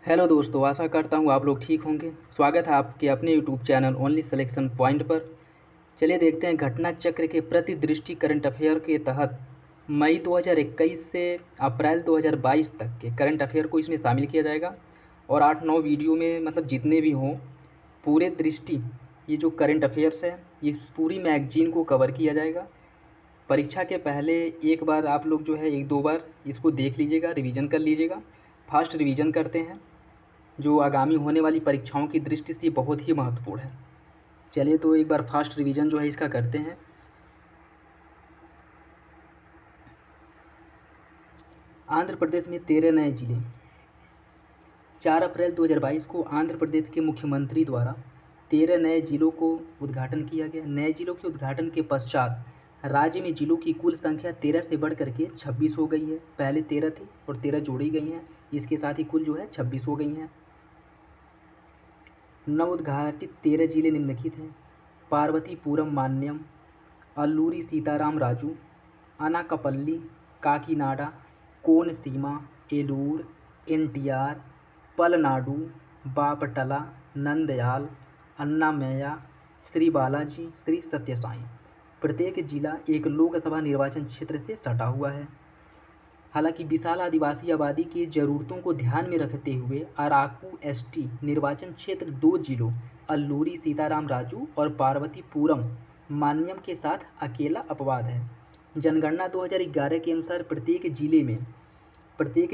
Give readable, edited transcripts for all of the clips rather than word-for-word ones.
Hello दोस्तों, आशा करता हूँ आप लोग ठीक होंगे। स्वागत है आपके अपने YouTube channel only selection point पर। चलिए देखते हैं घटना चक्र के प्रति दृष्टि करंट अफेयर के तहत मई 2021 से अप्रैल 2022 तक के करंट अफेयर को इसमें शामिल किया जाएगा। और 8-9 वीडियो में मतलब जितने भी हों पूरे दृष्टि ये जो करंट अफेयर्स है इस पूरी मैगजीन को कवर किया जाएगा। परीक्षा के पहले एक बार आप लोग जो है 1-2 बार इसको देख लीजिएगा, रिवीजन कर लीजिएगा। फास्ट रिवीजन करते हैं जो आगामी होने वाली परीक्षाओं की दृष्टि से बहुत ही महत्वपूर्ण है। चलिए तो एक बार फास्ट रिवीजन जो है इसका करते हैं। आंध्र प्रदेश में 13 नए जिले। 4 अप्रैल 2022 को आंध्र प्रदेश के मुख्यमंत्री द्वारा 13 नए जिलों को उद्घाटन किया गया। नए जिलों के उद्घाटन के पश्चात राज्य में जिलों की कुल संख्या 13 से बढ़ करके 26 हो गई है। पहले 13 थी और 13 जोड़ी गई हैं, इसके साथ ही कुल जो है 26 हो गई हैं। नवोद्घाटित 13 जिले निम्नलिखित हैं: पार्वतीपुरम मान्यम, अल्लूरी सीताराम राजू, अनाकापल्ली, काकीनाडा, कोनसीमा, एलूर, एनटीआर, पलनाडु, बापटला, नंदयाल, अन्नामय्या, श्री बालाजी, श्री सत्यसाई। प्रत्येक जिला एक लोकसभा निर्वाचन क्षेत्र से सटा हुआ है। हालांकि विशाल आदिवासी आबादी की ज़रूरतों को ध्यान में रखते हुए अराकू एसटी निर्वाचन क्षेत्र 2 जिलों अल्लूरी सीताराम राजू और पार्वतीपुरम मान्यम के साथ अकेला अपवाद है। जनगणना 2011 के अनुसार प्रत्येक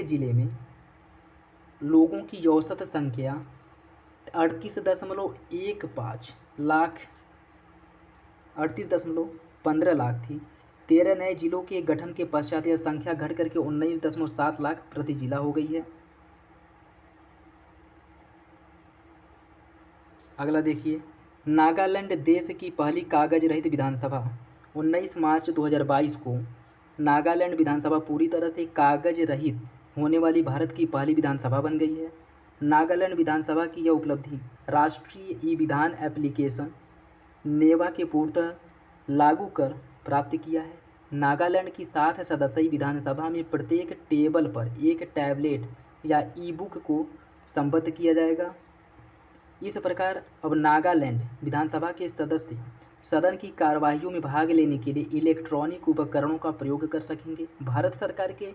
जिले में लोगों की औसत संख्या 38.15 लाख थी। 13 नए जिलों के गठन के पश्चात यह संख्या घट करके 19.7 लाख प्रति जिला हो गई है। अगला देखिए, नागालैंड देश की पहली कागज रहित विधानसभा। 19 मार्च 2022 को नागालैंड विधानसभा पूरी तरह से कागज रहित होने वाली भारत की पहली विधानसभा बन गई है। नागालैंड विधानसभा की यह उपलब्धि राष्ट्रीय ई विधान एप्लीकेशन नेवा के पूर्णतः लागू कर प्राप्त किया है। नागालैंड की 7 सदस्यीय विधानसभा में प्रत्येक टेबल पर एक टैबलेट या ई बुक को संबद्ध किया जाएगा। इस प्रकार अब नागालैंड विधानसभा के सदस्य सदन की कार्यवाहियों में भाग लेने के लिए इलेक्ट्रॉनिक उपकरणों का प्रयोग कर सकेंगे। भारत सरकार के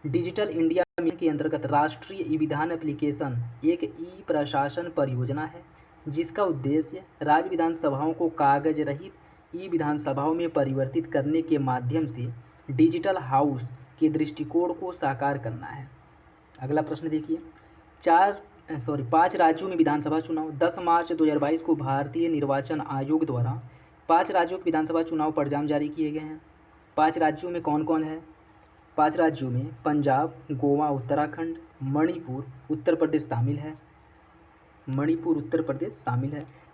डिजिटल इंडिया मिशन के अंतर्गत राष्ट्रीय ई विधान एप्लीकेशन एक ई प्रशासन परियोजना है जिसका उद्देश्य राज्य विधानसभाओं को कागज रहित ई विधानसभाओं में परिवर्तित करने के माध्यम से डिजिटल हाउस के दृष्टिकोण को साकार करना है। अगला प्रश्न देखिए, 5 राज्यों में विधानसभा चुनाव। 10 मार्च 2022 को भारतीय निर्वाचन आयोग द्वारा 5 राज्यों के विधानसभा चुनाव परिणाम जारी किए गए हैं। 5 राज्यों में कौन कौन है? 5 राज्यों में पंजाब, गोवा, उत्तराखंड, मणिपुर, उत्तर प्रदेश शामिल है।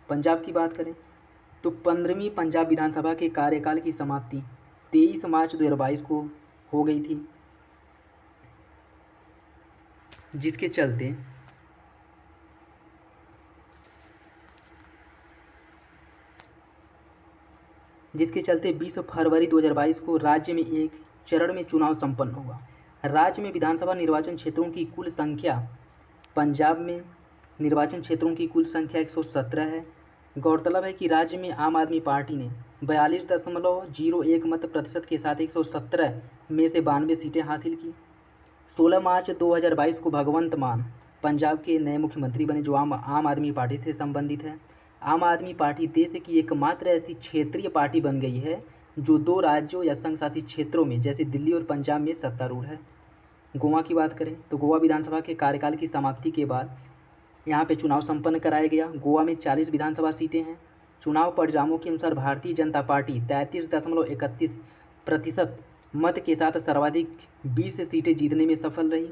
पंजाब की बात करें तो 15वीं पंजाब विधानसभा के कार्यकाल की समाप्ति 23 मार्च 2022 को हो गई थी, जिसके चलते 20 फरवरी 2022 को राज्य में एक चरण में चुनाव संपन्न हुआ। राज्य में विधानसभा निर्वाचन क्षेत्रों की कुल संख्या पंजाब में निर्वाचन क्षेत्रों की कुल संख्या 117 है। गौरतलब है कि राज्य में आम आदमी पार्टी ने 42.01 मत प्रतिशत के साथ 117 में से 92 सीटें हासिल की। 16 मार्च 2022 को भगवंत मान पंजाब के नए मुख्यमंत्री बने जो आम आदमी पार्टी से संबंधित है। आम आदमी पार्टी देश की एकमात्र ऐसी क्षेत्रीय पार्टी बन गई है जो 2 राज्यों या संघ शासित क्षेत्रों में जैसे दिल्ली और पंजाब में सत्तारूढ़ है। गोवा की बात करें तो गोवा विधानसभा के कार्यकाल की समाप्ति के बाद यहाँ पे चुनाव संपन्न कराया गया। गोवा में 40 विधानसभा सीटें हैं। चुनाव परिणामों के अनुसार भारतीय जनता पार्टी 33.31% मत के साथ सर्वाधिक 20 सीटें जीतने में सफल रही।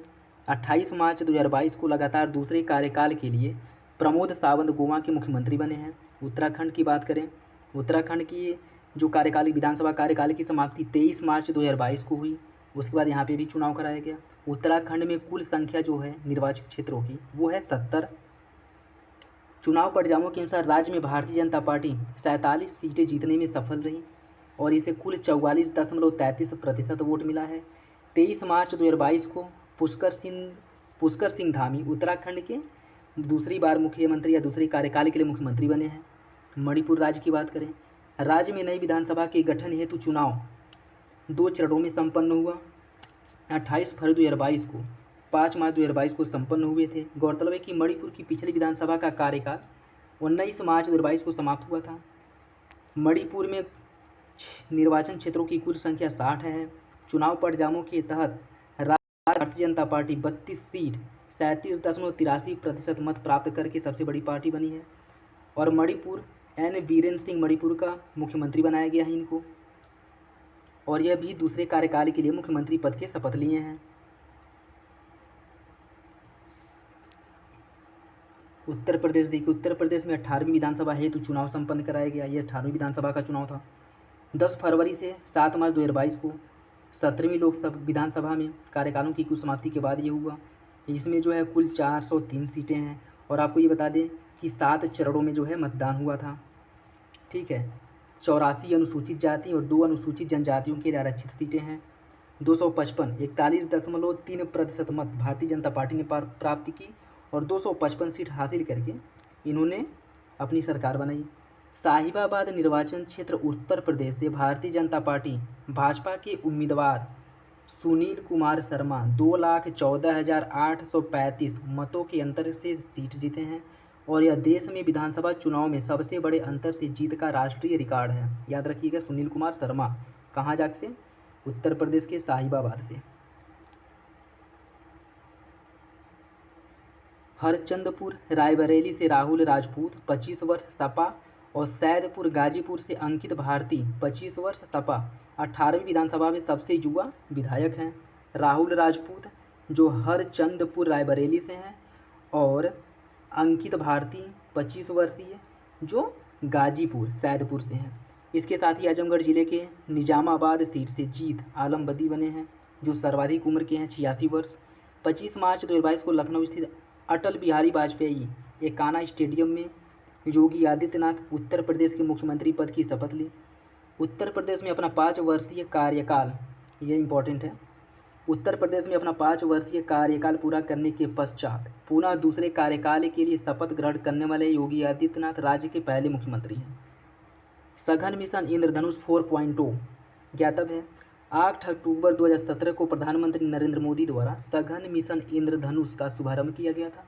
28 मार्च 2022 को लगातार दूसरे कार्यकाल के लिए प्रमोद सावंत गोवा के मुख्यमंत्री बने हैं। उत्तराखंड की बात करें, उत्तराखंड की जो विधानसभा कार्यकाल की समाप्ति 23 मार्च 2022 को हुई। उसके बाद यहाँ पे भी चुनाव कराया गया। उत्तराखंड में कुल संख्या जो है निर्वाचित क्षेत्रों की वो है 70। चुनाव परिणामों के अनुसार राज्य में भारतीय जनता पार्टी 47 सीटें जीतने में सफल रही और इसे कुल 44.33% वोट मिला है। 23 मार्च 2022 को पुष्कर सिंह पुष्कर सिंह धामी उत्तराखंड के दूसरी बार मुख्यमंत्री या दूसरे कार्यकाल के लिए मुख्यमंत्री बने हैं। मणिपुर राज्य की बात करें, राज्य में नई विधानसभा के गठन हेतु चुनाव 2 चरणों में संपन्न हुआ। 28 फरवरी 2022 को 5 मार्च 2022 को संपन्न हुए थे। गौरतलब है कि मणिपुर की पिछली विधानसभा का कार्यकाल 19 मार्च 2022 को समाप्त हुआ था। मणिपुर में निर्वाचन क्षेत्रों की कुल संख्या 60 है। चुनाव परिणामों के तहत भारतीय जनता पार्टी 32 सीट 37.83% मत प्राप्त करके सबसे बड़ी पार्टी बनी है और मणिपुर एन बीरेन सिंह मणिपुर का मुख्यमंत्री बनाया गया है इनको, और यह भी दूसरे कार्यकाल के लिए मुख्यमंत्री पद के शपथ लिए हैं। उत्तर प्रदेश देखिए, उत्तर प्रदेश में 18वीं विधानसभा हेतु चुनाव संपन्न कराया गया। यह 18वीं विधानसभा का चुनाव था। 10 फरवरी से 7 मार्च 2022 को 17वीं लोकसभा विधानसभा में कार्यकालों की कुल समाप्ति के बाद ये हुआ। इसमें जो है कुल 403 सीटें हैं और आपको ये बता दें कि 7 चरणों में जो है मतदान हुआ था। ठीक है, 84 अनुसूचित जाति और 2 अनुसूचित जनजातियों के लिए आरक्षित सीटें हैं। 255 41.3% मत भारतीय जनता पार्टी ने प्राप्त की और 255 सीट हासिल करके इन्होंने अपनी सरकार बनाई। साहिबाबाद निर्वाचन क्षेत्र उत्तर प्रदेश से भारतीय जनता पार्टी भाजपा के उम्मीदवार सुनील कुमार शर्मा 2,14,835 मतों के अंतर से सीट जीते हैं और यह देश में विधानसभा चुनाव में सबसे बड़े अंतर से जीत का राष्ट्रीय रिकॉर्ड है। याद रखिएगा, सुनील कुमार शर्मा कहाँ जाके से? उत्तर प्रदेश के साहिबाबाद से। हरचंदपुर रायबरेली से राहुल राजपूत 25 वर्ष सपा और सैदपुर गाजीपुर से अंकित भारती 25 वर्ष सपा 18वीं विधानसभा में सबसे युवा विधायक हैं। राहुल राजपूत जो हरचंदपुर रायबरेली से हैं और अंकित भारती 25 वर्षीय जो गाजीपुर सैदपुर से हैं। इसके साथ ही आजमगढ़ जिले के निजामाबाद सीट से जीत आलम बदी बने हैं जो सर्वाधिक उम्र के हैं 86 वर्ष। 25 मार्च 2022 को लखनऊ स्थित अटल बिहारी वाजपेयी एकाना स्टेडियम में योगी आदित्यनाथ उत्तर प्रदेश के मुख्यमंत्री पद की शपथ ली। उत्तर प्रदेश में अपना 5 वर्षीय कार्यकाल, ये इम्पोर्टेंट है, उत्तर प्रदेश में अपना 5 वर्षीय कार्यकाल पूरा करने के पश्चात पुनः दूसरे कार्यकाल के लिए शपथ ग्रहण करने वाले योगी आदित्यनाथ राज्य के पहले मुख्यमंत्री हैं। सघन मिशन इंद्रधनुष 4.0 ज्ञातव्य है, 8 अक्टूबर 2017 को प्रधानमंत्री नरेंद्र मोदी द्वारा सघन मिशन इंद्रधनुष का शुभारंभ किया गया था।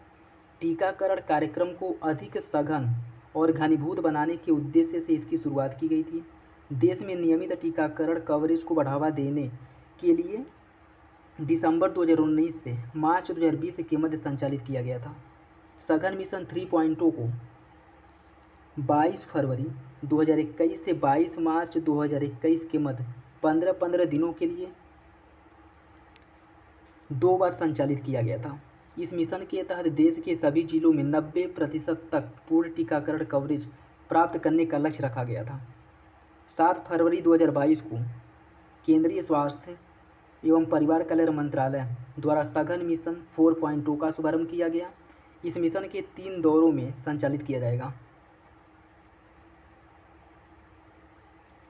टीकाकरण कार्यक्रम को अधिक सघन और घनीभूत बनाने के उद्देश्य से इसकी शुरुआत की गई थी। देश में नियमित टीकाकरण कवरेज को बढ़ावा देने के लिए दिसंबर 2019 से मार्च 2020 के मध्य संचालित किया गया था। सघन मिशन 3.0 को 22 फरवरी 2021 से 22 मार्च 2021 के मध्य 15-15 दिनों के लिए 2 बार संचालित किया गया था। इस मिशन के तहत देश के सभी जिलों में 90% तक पूर्ण टीकाकरण कवरेज प्राप्त करने का लक्ष्य रखा गया था। 7 फरवरी 2022 को केंद्रीय स्वास्थ्य एवं परिवार कल्याण मंत्रालय द्वारा सघन मिशन 4.0 का शुभारंभ किया गया। इस मिशन के 3 दौरों में संचालित किया जाएगा,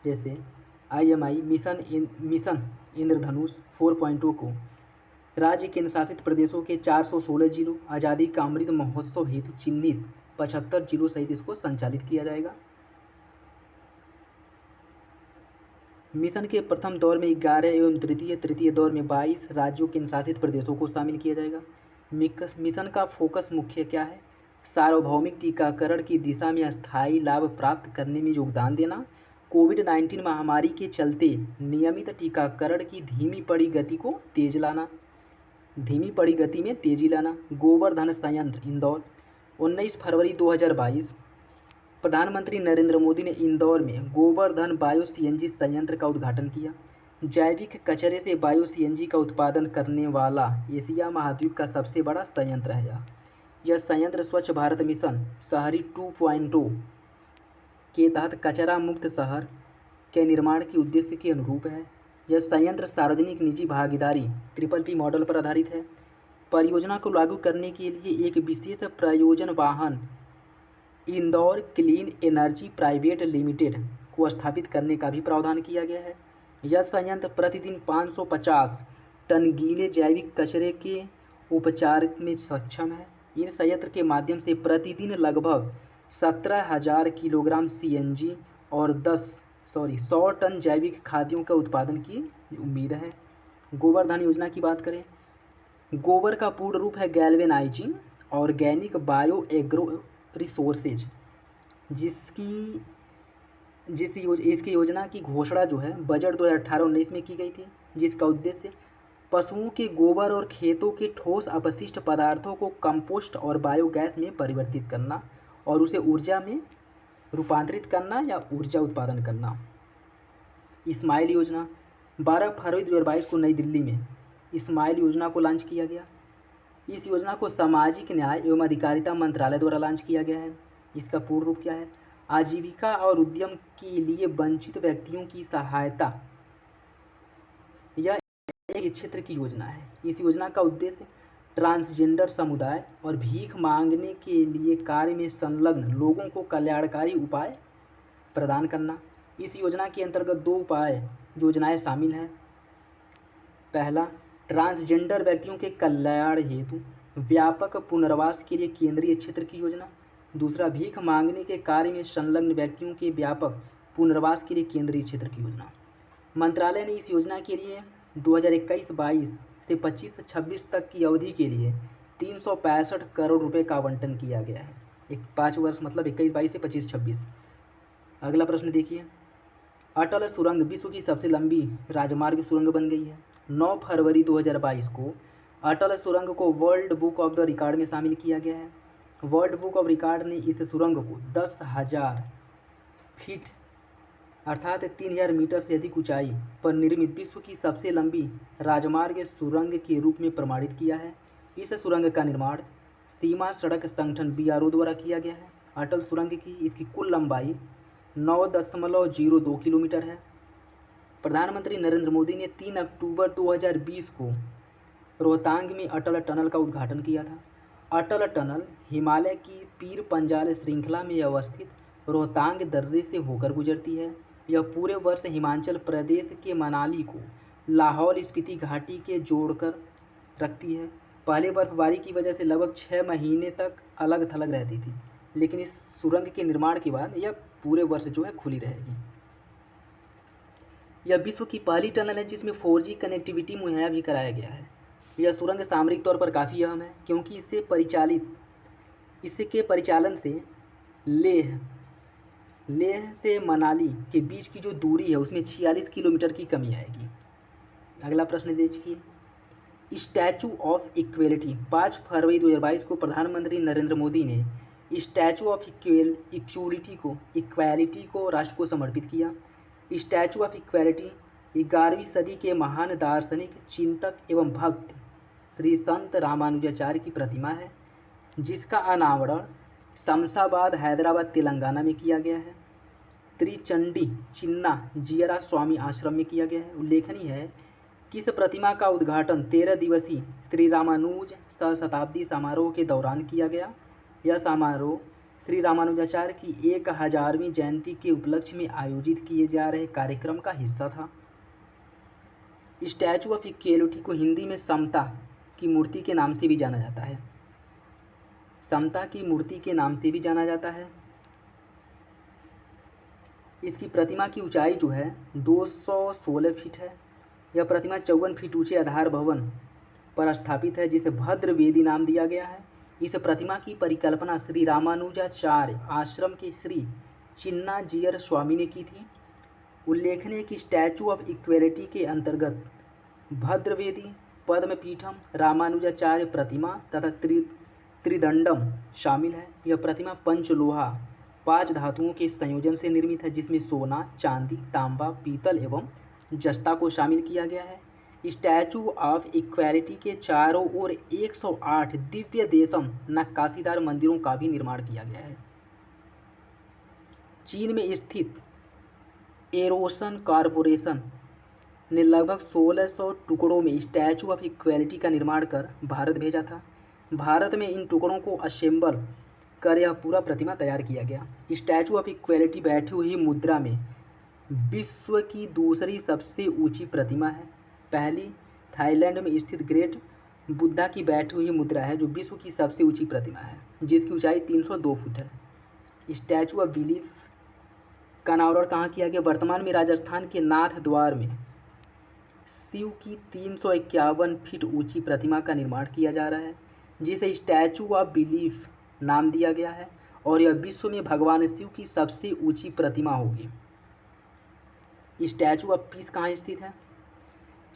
जैसे IMI मिशन इंद्रधनुष 4.0 को राज्य केंद्र शासित प्रदेशों के 416 जिलों, आज़ादी का अमृत महोत्सव हेतु चिन्हित 75 जिलों सहित इसको संचालित किया जाएगा। मिशन के प्रथम दौर में 11 एवं तृतीय दौर में 22 राज्यों केंद्र शासित प्रदेशों को शामिल किया जाएगा। मिशन का फोकस मुख्य क्या है? सार्वभौमिक टीकाकरण की दिशा में स्थायी लाभ प्राप्त करने में योगदान देना, कोविड-19 महामारी के चलते नियमित टीकाकरण की धीमी पड़ी गति में तेजी लाना। गोवर्धन संयंत्र इंदौर 19 फरवरी 2022 प्रधानमंत्री नरेंद्र मोदी ने इंदौर में गोवर्धन बायो CNG संयंत्र का उद्घाटन किया। जैविक कचरे से बायो CNG का उत्पादन करने वाला एशिया महाद्वीप का सबसे बड़ा संयंत्र है। यह संयंत्र स्वच्छ भारत मिशन शहरी 2.0 के तहत कचरा मुक्त शहर के निर्माण के उद्देश्य के अनुरूप है। यह संयंत्र सार्वजनिक निजी भागीदारी PPP मॉडल पर आधारित है। परियोजना को लागू करने के लिए एक विशेष प्रयोजन वाहन Indore clean energy private limited को स्थापित करने का भी प्रावधान किया गया है। यह संयंत्र प्रतिदिन 550 टन गीले जैविक कचरे के उपचार में सक्षम है। इन संयंत्र के माध्यम से प्रतिदिन लगभग 17,000 किलोग्राम CNG और 100 टन जैविक खाद्यों का उत्पादन की उम्मीद है। गोवर्धन योजना की बात करें, गोबर का पूर्ण रूप है galvanising organic bio agro resources, इसकी योजना की घोषणा जो है बजट 2018-19 में की गई थी, जिसका उद्देश्य पशुओं के गोबर और खेतों के ठोस अपशिष्ट पदार्थों को कंपोस्ट और बायोगैस में परिवर्तित करना और उसे ऊर्जा में रूपांतरित करना या ऊर्जा उत्पादन करना। स्माइल योजना 12 फरवरी 2022 को नई दिल्ली में स्माइल योजना को लॉन्च किया गया। इस योजना को सामाजिक न्याय एवं अधिकारिता मंत्रालय द्वारा लॉन्च किया गया है। इसका पूर्ण रूप क्या है? आजीविका और उद्यम के लिए वंचित व्यक्तियों की सहायता। यह एक क्षेत्र की योजना है। इस योजना का उद्देश्य ट्रांसजेंडर समुदाय और भीख मांगने के लिए कार्य में संलग्न लोगों को कल्याणकारी उपाय प्रदान करना। इस योजना के अंतर्गत 2 योजनाएं शामिल हैं। पहला, ट्रांसजेंडर व्यक्तियों के कल्याण हेतु व्यापक पुनर्वास के लिए केंद्रीय क्षेत्र की योजना। दूसरा, भीख मांगने के कार्य में संलग्न व्यक्तियों के व्यापक पुनर्वास के लिए केंद्रीय क्षेत्र की योजना। मंत्रालय ने इस योजना के लिए 2021-22 से 25-26 तक की अवधि के लिए 365 करोड़ रुपए का आवंटन किया गया है। 5 वर्ष मतलब 21-22 से 25-26। अगला प्रश्न देखिए, अटल सुरंग विश्व की सबसे लंबी राजमार्ग सुरंग बन गई है। 9 फरवरी 2022 को अटल सुरंग को world book of the record में शामिल किया गया है। वर्ल्ड बुक ऑफ रिकॉर्ड ने इस सुरंग को 10,000 फीट अर्थात 3,000 मीटर से अधिक ऊंचाई पर निर्मित विश्व की सबसे लंबी राजमार्ग सुरंग के रूप में प्रमाणित किया है। इस सुरंग का निर्माण सीमा सड़क संगठन BRO द्वारा किया गया है। अटल सुरंग की इसकी कुल लंबाई 9.02 किलोमीटर है। प्रधानमंत्री नरेंद्र मोदी ने 3 अक्टूबर 2020 को रोहतांग में अटल टनल का उद्घाटन किया था। अटल टनल हिमालय की पीर पंजाल श्रृंखला में अवस्थित रोहतांग दर्रे से होकर गुजरती है। यह पूरे वर्ष हिमाचल प्रदेश के मनाली को लाहौल स्पीति घाटी के जोड़कर रखती है। पहले बर्फबारी की वजह से लगभग 6 महीने तक अलग थलग रहती थी, लेकिन इस सुरंग के निर्माण के बाद यह पूरे वर्ष जो है खुली रहेगी। यह विश्व की पहली टनल है जिसमें 4G कनेक्टिविटी मुहैया भी कराया गया है। यह सुरंग सामरिक तौर पर काफ़ी अहम है, क्योंकि इसके परिचालन से लेह से मनाली के बीच की जो दूरी है उसमें 46 किलोमीटर की कमी आएगी। अगला प्रश्न देखिए, स्टैचू ऑफ इक्वेलिटी 5 फरवरी 2022 को प्रधानमंत्री नरेंद्र मोदी ने स्टैचू ऑफ इक्वालिटी को राष्ट्र को समर्पित किया। स्टैचू ऑफ इक्वालिटी 11वीं सदी के महान दार्शनिक, चिंतक एवं भक्त श्री संत रामानुजाचार्य की प्रतिमा है, जिसका अनावरण शमशाबाद, हैदराबाद, तेलंगाना में किया गया है। त्रिचंडी चिन्ना जीरा स्वामी आश्रम में किया गया है। उल्लेखनीय है कि इस प्रतिमा का उद्घाटन 13 दिवसीय श्री रामानुज सहशताब्दी समारोह के दौरान किया गया। यह समारोह श्री रामानुजाचार्य की 1000वीं जयंती के उपलक्ष्य में आयोजित किए जा रहे कार्यक्रम का हिस्सा था। स्टैचू ऑफ इक्वालिटी को हिंदी में समता की मूर्ति के नाम से भी जाना जाता है। समता की मूर्ति के नाम से भी जाना जाता है। इसकी प्रतिमा की ऊंचाई जो है 216 फीट है। यह प्रतिमा 54 फीट ऊंचे आधार भवन पर स्थापित है, जिसे भद्र वेदी नाम दिया गया है। इस प्रतिमा की परिकल्पना श्री रामानुजाचार्य आश्रम के श्री चिन्ना जीयर स्वामी ने की थी। उल्लेखनीय है कि स्टैचू ऑफ इक्वालिटी के अंतर्गत भद्रवेदी, पद्मपीठम, रामानुजाचार्य प्रतिमा तथा त्रिदंडम शामिल है। यह प्रतिमा पंचलोहा 5 धातुओं के संयोजन से निर्मित है, जिसमें सोना, चांदी, तांबा, पीतल एवं जस्ता को शामिल किया गया है। स्टैचू ऑफ इक्वालिटी के चारों ओर 108 दिव्य देशम नक्काशीदार मंदिरों का भी निर्माण किया गया है। चीन में स्थित एरोसन कॉरपोरेशन ने लगभग 1600 टुकड़ों में स्टैचू ऑफ इक्वालिटी का निर्माण कर भारत भेजा था। भारत में इन टुकड़ों को असेंबल कर यह पूरा प्रतिमा तैयार किया गया। स्टैचू ऑफ इक्वालिटी बैठी हुई मुद्रा में विश्व की दूसरी सबसे ऊंची प्रतिमा है। पहली थाईलैंड में स्थित ग्रेट बुद्धा की बैठी हुई मुद्रा है जो विश्व की सबसे ऊंची प्रतिमा है, जिसकी ऊंचाई 302 फुट है। स्टैचू ऑफ बिलीफ का अनावरण कहाँ किया गया? वर्तमान में राजस्थान के नाथ द्वार में शिव की 351 फीट ऊंची प्रतिमा का निर्माण किया जा रहा है, जिसे स्टैचू ऑफ बिलीफ नाम दिया गया है, और यह विश्व में भगवान शिव की सबसे ऊंची प्रतिमा होगी। स्टैचू ऑफ पीस कहाँ स्थित है?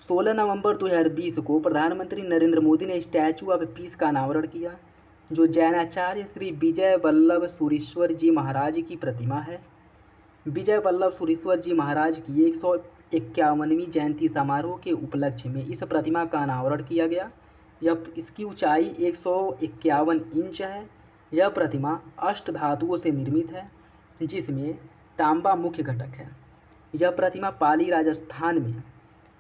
16 नवंबर 2020 को प्रधानमंत्री नरेंद्र मोदी ने स्टैचू ऑफ पीस का अनावरण किया, जो जैनाचार्य श्री विजय वल्लभ सुरीश्वर जी महाराज की प्रतिमा है। विजय वल्लभ सुरीश्वर जी महाराज की 151वीं जयंती समारोह के उपलक्ष्य में इस प्रतिमा का अनावरण किया गया। इसकी ऊंचाई 151 इंच है। यह प्रतिमा अष्ट धातुओं से निर्मित है, जिसमें तांबा मुख्य घटक है। यह प्रतिमा पाली राजस्थान में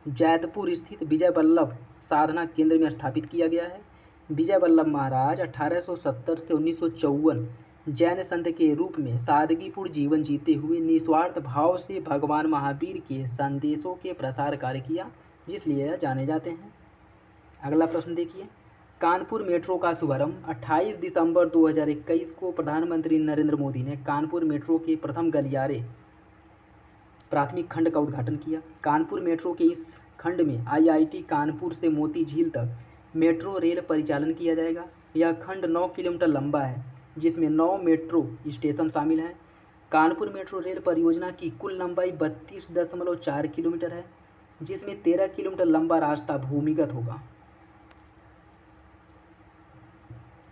जैतपुर स्थित विजय वल्लभ साधना केंद्र में स्थापित किया गया है। विजय वल्लभ महाराज 1870 से 1954 जैन संत के रूप में सादगीपूर्ण जीवन जीते हुए निस्वार्थ भाव से भगवान महावीर के संदेशों के प्रसार कार्य किया, जिसलिए यह जाने जाते हैं। अगला प्रश्न देखिए, कानपुर मेट्रो का शुभारंभ 28 दिसंबर 2021 को प्रधानमंत्री नरेंद्र मोदी ने कानपुर मेट्रो के प्रथम गलियारे प्राथमिक खंड का उद्घाटन किया। कानपुर मेट्रो के इस खंड में IIT कानपुर से मोती झील तक मेट्रो रेल परिचालन किया जाएगा। यह खंड 9 किलोमीटर लंबा है, जिसमें 9 मेट्रो स्टेशन शामिल हैं। कानपुर मेट्रो रेल परियोजना की कुल लंबाई 32.4 किलोमीटर है, जिसमें 13 किलोमीटर लंबा रास्ता भूमिगत होगा।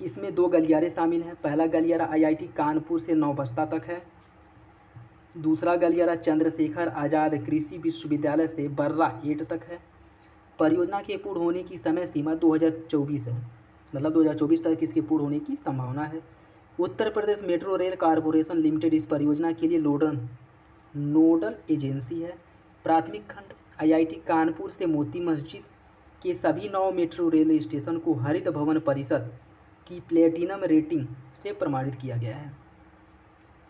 इसमें 2 गलियारे शामिल हैं। पहला गलियारा IIT कानपुर से नौबस्ता तक है। दूसरा गलियारा चंद्रशेखर आज़ाद कृषि विश्वविद्यालय से बर्रा 8 तक है। परियोजना के पूर्ण होने की समय सीमा 2024 है, मतलब 2024 तक इसके पूर्ण होने की संभावना है। Uttar Pradesh metro rail corporation limited इस परियोजना के लिए नोडल एजेंसी है। प्राथमिक खंड IIT कानपुर से मोती मस्जिद के सभी 9 मेट्रो रेल स्टेशन को हरित भवन परिषद की प्लेटिनम रेटिंग से प्रमाणित किया गया है।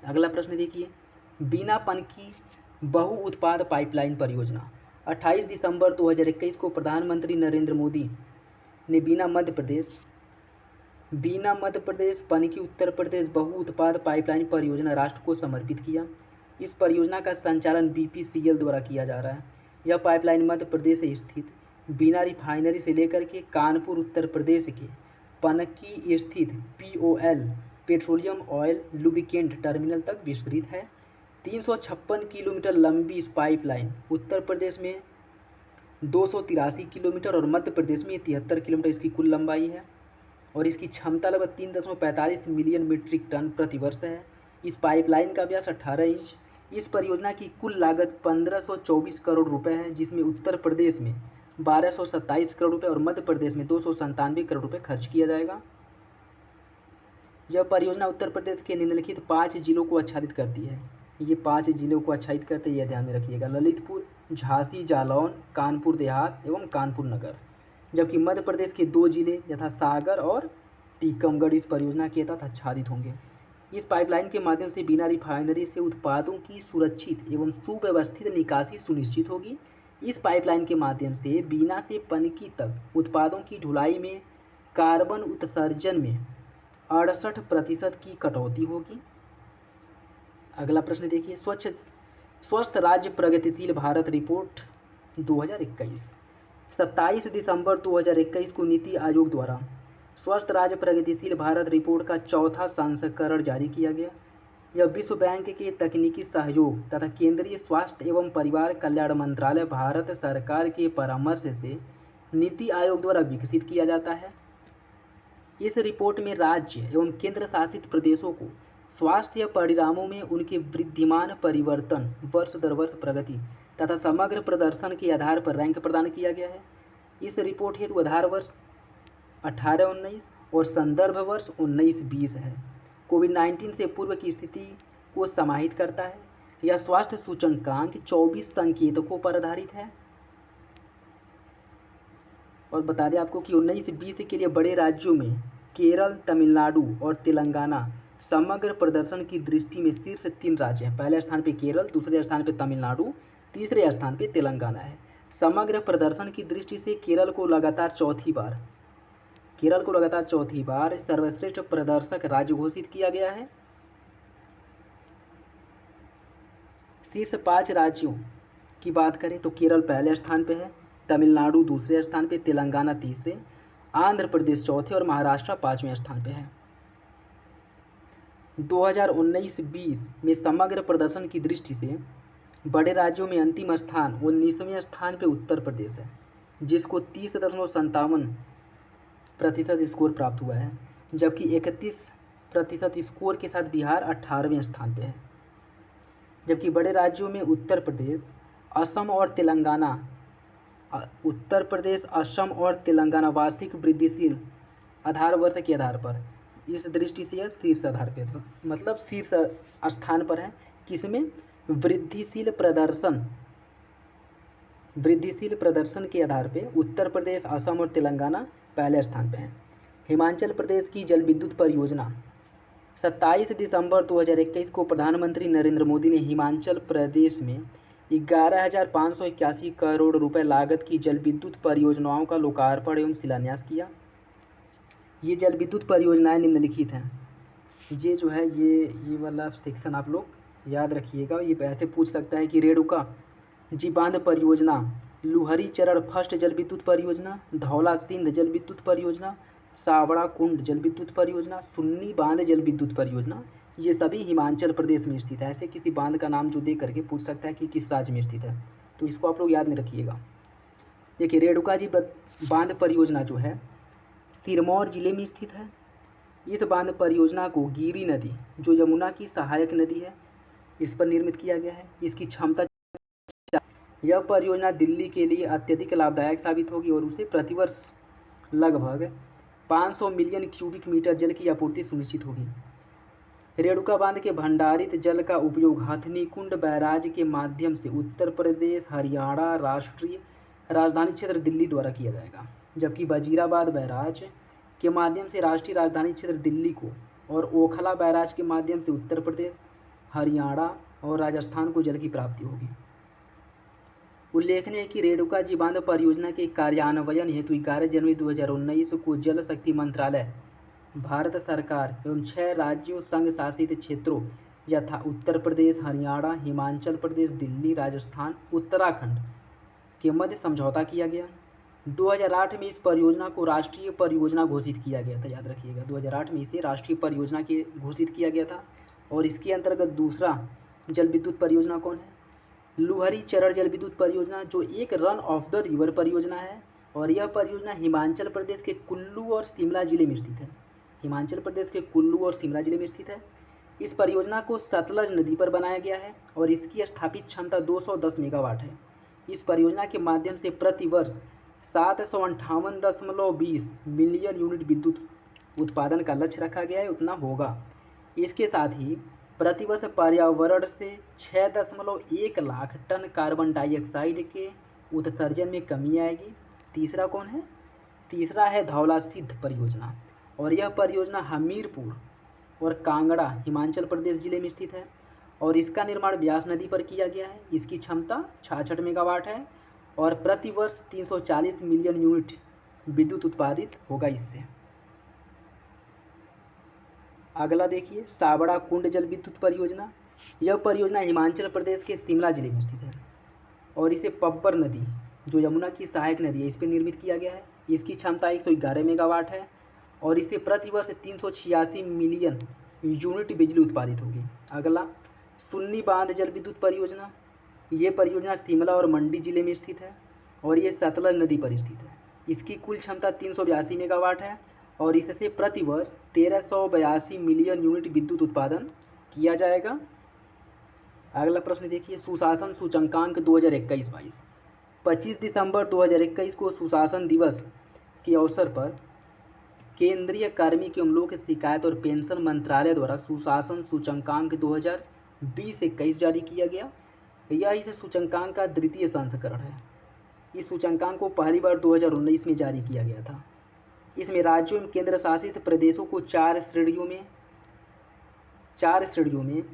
अगला प्रश्न देखिए, बीना पनकी बहु उत्पाद पाइपलाइन परियोजना 28 दिसंबर 2021 को प्रधानमंत्री नरेंद्र मोदी ने बीना मध्य प्रदेश पनकी उत्तर प्रदेश बहु उत्पाद पाइपलाइन परियोजना राष्ट्र को समर्पित किया। इस परियोजना का संचालन BPCL द्वारा किया जा रहा है। यह पाइपलाइन मध्य प्रदेश से स्थित बीना रिफाइनरी से लेकर के कानपुर उत्तर प्रदेश के पनकी स्थित POL petroleum oil lubricant terminal तक विस्तृत है। 356 किलोमीटर लंबी इस पाइपलाइन उत्तर प्रदेश में 283 किलोमीटर और मध्य प्रदेश में 73 किलोमीटर इसकी कुल लंबाई है, और इसकी क्षमता लगभग 3.45 मिलियन मीट्रिक टन प्रति वर्ष है। इस पाइपलाइन का व्यास 18 इंच। इस परियोजना की कुल लागत 1524 करोड़ रुपए है, जिसमें उत्तर प्रदेश में 1227 करोड़ रुपए और मध्य प्रदेश में 297 करोड़ रुपए खर्च किया जाएगा। यह परियोजना उत्तर प्रदेश के निम्नलिखित 5 जिलों को आच्छादित करती है। ये 5 जिलों को आच्छादित करते हैं, यह ध्यान में रखिएगा: ललितपुर, झांसी, जालौन, कानपुर देहात एवं कानपुर नगर। जबकि मध्य प्रदेश के 2 जिले यथा सागर और टीकमगढ़ इस परियोजना के तहत आच्छादित होंगे। इस पाइपलाइन के माध्यम से बिना रिफाइनरी से उत्पादों की सुरक्षित एवं सुव्यवस्थित निकासी सुनिश्चित होगी। इस पाइपलाइन के माध्यम से बीना से पनकी तक उत्पादों की ढुलाई में कार्बन उत्सर्जन में 68% की कटौती होगी। अगला प्रश्न देखिए, स्वस्थ राज्य प्रगतिशील भारत रिपोर्ट 2021। 27 दिसंबर 2021 को नीति आयोग द्वारा स्वस्थ राज्य प्रगतिशील भारत रिपोर्ट का 4था संस्करण जारी किया गया। यह विश्व बैंक के तकनीकी सहयोग तथा केंद्रीय स्वास्थ्य एवं परिवार कल्याण मंत्रालय भारत सरकार के परामर्श से नीति आयोग द्वारा विकसित किया जाता है। इस रिपोर्ट में राज्य एवं केंद्र शासित प्रदेशों को स्वास्थ्य परिणामों में उनके वृद्धिमान परिवर्तन, वर्ष दर वर्ष प्रगति तथा समग्र प्रदर्शन के आधार पर रैंक प्रदान किया गया है। इस रिपोर्ट हेतु आधार वर्ष 18-19 और संदर्भ वर्ष 19-20 है। कोविड-19 से पूर्व की स्थिति को समाहित करता है। यह स्वास्थ्य सूचकांक 24 संकेतकों पर आधारित है। और बता दें आपको कि 19-20 के लिए बड़े राज्यों में केरल, तमिलनाडु और तेलंगाना समग्र प्रदर्शन की दृष्टि में शीर्ष 3 राज्य हैं। पहले स्थान पे केरल, दूसरे स्थान पे तमिलनाडु, तीसरे स्थान पे तेलंगाना है। समग्र प्रदर्शन की दृष्टि से केरल को लगातार चौथी बार केरल को लगातार चौथी बार सर्वश्रेष्ठ प्रदर्शक राज्य घोषित किया गया है। शीर्ष 5 राज्यों की बात करें तो केरल पहले स्थान पे है, तमिलनाडु दूसरे स्थान पे, तेलंगाना तीसरे, आंध्र प्रदेश चौथे और महाराष्ट्र 5वें स्थान पे है। 2019-20 में समग्र प्रदर्शन की दृष्टि से बड़े राज्यों में अंतिम स्थान 19वें स्थान पे उत्तर प्रदेश है, जिसको 30.57% स्कोर प्राप्त हुआ है, जबकि 31% स्कोर के साथ बिहार 18वें स्थान पे है। जबकि बड़े राज्यों में उत्तर प्रदेश, असम और तेलंगाना वार्षिक वृद्धिशील आधार वर्ष के आधार पर इस दृष्टि से शीर्ष आधार पर, मतलब शीर्ष स्थान पर है। किसमें? वृद्धिशील प्रदर्शन के आधार पे उत्तर प्रदेश, असम और तेलंगाना पहले स्थान पे हैं। हिमाचल प्रदेश की जल विद्युत परियोजना 27 दिसंबर 2021 को प्रधानमंत्री नरेंद्र मोदी ने हिमाचल प्रदेश में 11,581 करोड़ रुपए लागत की जल विद्युत परियोजनाओं का लोकार्पण एवं शिलान्यास किया। ये जल विद्युत परियोजनाएं निम्नलिखित हैं। ये जो है ये वाला सेक्शन आप लोग याद रखिएगा। ये ऐसे पूछ सकता है कि रेणुका जी बांध परियोजना, लुहरी चरण फर्स्ट जल विद्युत परियोजना, धौला सिंध जल विद्युत परियोजना, सावड़ा कुंड जल विद्युत परियोजना, सुन्नी बांध जल विद्युत परियोजना, ये सभी हिमाचल प्रदेश में स्थित है। ऐसे किसी बांध का नाम जो दे करके पूछ सकता है कि किस राज्य में स्थित है, तो इसको आप लोग याद में रखिएगा। देखिए, रेणुका जी बांध परियोजना जो है सिरमौर जिले में स्थित है। इस बांध परियोजना को गिरी नदी, जो यमुना की सहायक नदी है, इस पर निर्मित किया गया है। इसकी क्षमता, यह परियोजना दिल्ली के लिए अत्यधिक लाभदायक साबित होगी और उसे प्रतिवर्ष लगभग 500 मिलियन क्यूबिक मीटर जल की आपूर्ति सुनिश्चित होगी। रेणुका बांध के भंडारित जल का उपयोग हथनी कुंड बैराज के माध्यम से उत्तर प्रदेश, हरियाणा, राष्ट्रीय राजधानी क्षेत्र दिल्ली द्वारा किया जाएगा, जबकि वजीराबाद बैराज के माध्यम से राष्ट्रीय राजधानी क्षेत्र दिल्ली को और ओखला बैराज के माध्यम से उत्तर प्रदेश, हरियाणा और राजस्थान को जल की प्राप्ति होगी। उल्लेखनीय है कि रेणुका जी बांध परियोजना के कार्यान्वयन हेतु 11 जनवरी 2019 को जल शक्ति मंत्रालय, भारत सरकार एवं 6 राज्यों संघ शासित क्षेत्रों यथा उत्तर प्रदेश, हरियाणा, हिमाचल प्रदेश, दिल्ली, राजस्थान, उत्तराखंड के मध्य समझौता किया गया। 2008 में इस परियोजना को राष्ट्रीय परियोजना घोषित किया गया था। याद रखिएगा, 2008 में इसे राष्ट्रीय परियोजना के घोषित किया गया था। और इसके अंतर्गत दूसरा जल विद्युत परियोजना कौन है? लुहरी चरण जल विद्युत परियोजना, जो एक रन ऑफ द रिवर परियोजना है और यह परियोजना हिमाचल प्रदेश के कुल्लू और शिमला जिले में स्थित है। हिमाचल प्रदेश के कुल्लू और शिमला जिले में स्थित है। इस परियोजना को सतलज नदी पर बनाया गया है और इसकी स्थापित क्षमता 210 मेगावाट है। इस परियोजना के माध्यम से प्रतिवर्ष 758.20 मिलियन यूनिट विद्युत उत्पादन का लक्ष्य रखा गया है, उतना होगा। इसके साथ ही प्रतिवर्ष पर्यावरण से 6.1 लाख टन कार्बन डाइऑक्साइड के उत्सर्जन में कमी आएगी। तीसरा कौन है? तीसरा है धौला सिंध परियोजना और यह परियोजना हमीरपुर और कांगड़ा हिमाचल प्रदेश जिले में स्थित है और इसका निर्माण ब्यास नदी पर किया गया है। इसकी क्षमता 66 मेगावाट है और प्रतिवर्ष 340 मिलियन यूनिट विद्युत उत्पादित होगा इससे। अगला देखिए, सावड़ा कुंड जल विद्युत परियोजना। यह परियोजना हिमाचल प्रदेश के शिमला जिले में स्थित है और इसे पब्बर नदी, जो यमुना की सहायक नदी है, इस पर निर्मित किया गया है। इसकी क्षमता 111 मेगावाट है और इससे प्रतिवर्ष 386 मिलियन यूनिट बिजली उत्पादित होगी। अगला, सुन्नी बांध जल विद्युत परियोजना। ये परियोजना शिमला और मंडी जिले में स्थित है और ये सतलज नदी पर स्थित है। इसकी कुल क्षमता 382 मेगावाट है और इससे प्रतिवर्ष 1382 मिलियन यूनिट विद्युत उत्पादन किया जाएगा। अगला प्रश्न देखिए, सुशासन सूचकांक 2021-22। 25 दिसंबर 2021 को सुशासन दिवस के अवसर पर केंद्रीय कार्मिक एवं लोक शिकायत और पेंशन मंत्रालय द्वारा सुशासन सूचकांक 2020-21 जारी किया गया। यह इस सूचकांक का द्वितीय संस्करण है। इस सूचकांक को पहली बार 2019 में जारी किया गया था। इसमें राज्यों एवं केंद्र शासित प्रदेशों को चार श्रेणियों में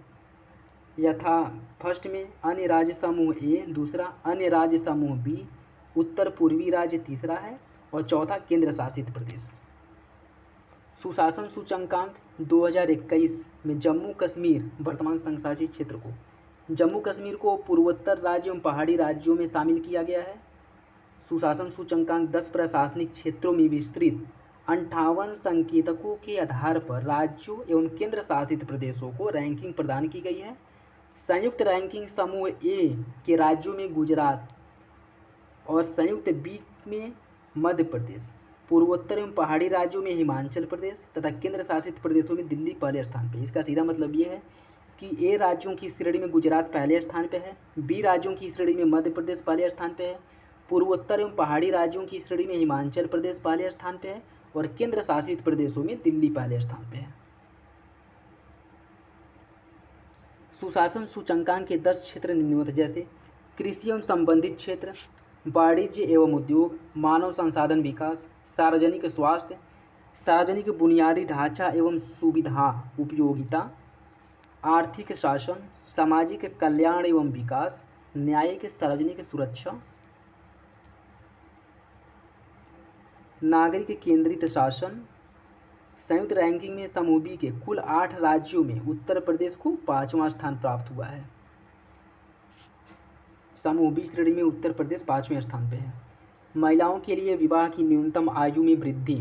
यथा फर्स्ट में अन्य राज्य समूह ए, दूसरा अन्य राज्य समूह बी, उत्तर पूर्वी राज्य तीसरा है और चौथा केंद्र शासित प्रदेश। सुशासन सूचकांक 2021 में जम्मू कश्मीर वर्तमान संघशासित क्षेत्र को जम्मू कश्मीर को पूर्वोत्तर राज्य एवं पहाड़ी राज्यों में शामिल किया गया है। सुशासन सूचकांक 10 प्रशासनिक क्षेत्रों में विस्तृत 58 संकेतकों के आधार पर राज्यों एवं केंद्र शासित प्रदेशों को रैंकिंग प्रदान की गई है। संयुक्त रैंकिंग समूह ए के राज्यों में गुजरात और संयुक्त बी में मध्य प्रदेश, पूर्वोत्तर एवं पहाड़ी राज्यों में हिमाचल प्रदेश तथा केंद्र शासित प्रदेशों में दिल्ली पहले स्थान पर। इसका सीधा मतलब ये है कि ए राज्यों की श्रेणी में गुजरात पहले स्थान पर है, बी राज्यों की श्रेणी में मध्य प्रदेश पहले स्थान पर है, पूर्वोत्तर एवं पहाड़ी राज्यों की श्रेणी में हिमाचल प्रदेश पहले स्थान पर है और केंद्र शासित प्रदेशों में दिल्ली पहले स्थान पर है। सुशासन सूचकांक के 10 क्षेत्र निम्नलिखित जैसे कृषि एवं संबंधित क्षेत्र, वाणिज्य एवं उद्योग, मानव संसाधन विकास, सार्वजनिक स्वास्थ्य, सार्वजनिक बुनियादी ढांचा एवं सुविधा उपयोगिता, आर्थिक शासन, सामाजिक कल्याण एवं विकास, न्यायिक सार्वजनिक सुरक्षा, नागरिक केंद्रित शासन। संयुक्त रैंकिंग में समूह बी के कुल 8 राज्यों में उत्तर प्रदेश को 5वां स्थान प्राप्त हुआ है। समूह बी श्रेणी में उत्तर प्रदेश 5वें स्थान पर है। महिलाओं के लिए विवाह की न्यूनतम आयु में वृद्धि।